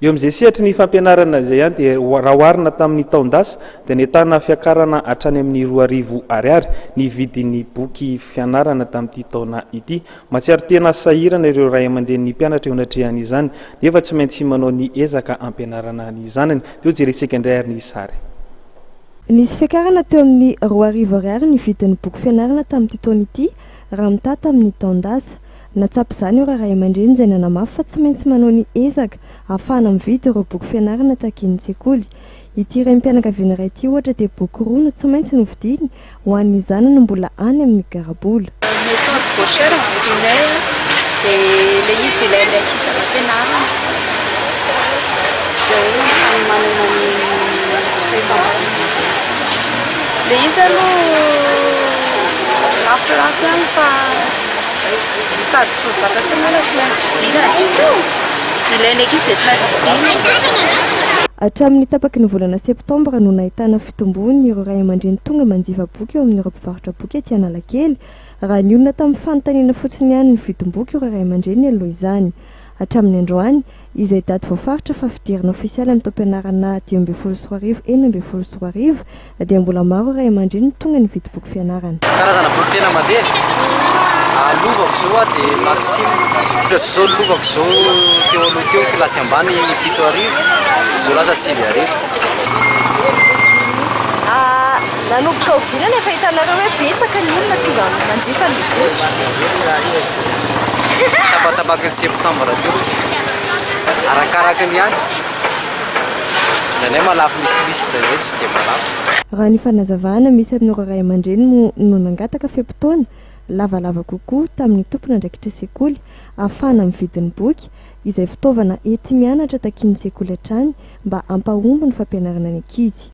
eo amin'izay sehatry ny fampianarana izay ihany dia raha oharina tamin'ny taon-dasa dia nentana fiakarana hatrany amin'ny 2,000 ny vidin'ny boky fianarana tamin'ity taona ity. Matsiaro tena sahirana ireo ray aman-dren'ny mpianatra eo anatrehany nefa tsy maintsy manao ny ezaka ampianarana ny zanany. Teo jerentsika indray ary ny sary. Nisy fiakarana teo amin'ny 2,000 ny vidin'ny boky fianarana tamin'ity taona ity raha mitata tamin'ny taon-dasa. Natsapy izany eo ray aman-dreny izay nanamafy fa tsy maintsy manao ny ezaka ahafahana mividy ireo boky fianarana takin'ny sekoly. Ity raim-pianakaviana iray ity ohatra dia boky 2 no tsy maintsy novidiny ho an'ny zanany mbola any amin'ny garabola. Méthode gauchère vidinay dia ilay izy ilay ankizy ampianarana dia manana ny ilay izy aloha lafolafo ihany fa mitady vatan-tenana tsy maintsy vidina ilainy ankizy dia tsy maintsy vidina. Hatramin'ny tapaky ny volana septambra no nahitana fitombony ireo ray aman-dreny tonga manjifa boky eo amin'ireo mpivarotra boky aty Analakely raha ny olona tamin'ny fanontaniana fotsiny ihany ny vidom-boky ireo ray aman-dreny aloha izany. Hatramin'ny androany izay daty voafaritra fa fidirana ofisialy amin'ny taom-pianarana 12 dia mbola maro ray aman-dreny tonga ny vidy boky fianarana. Karazana boky tena mandeha lovako zao dia Maxime zao lovako zao teo aloha teo kilasy ambany 7,000 zao lasa 5,000. Nanomboka oviana nefa hitanareo hoe betsaka ny olona tonga manjifa ny boky. Tabatabaka ny septambra teo arakaraka ny ihany nanay malafo misimisy dia tsy dia malafo. Raha ny fanazavana misy amin'ireo ray aman-dreny no nangataka feam-potoana lavalava kokoa tamin'ny tompona andraikitra sekoly ahafahana mividy ny boky izay fitaovana enti mianatra takin'ny sekoly hatrany mba hampahomby ny fampianarana ny ankizy.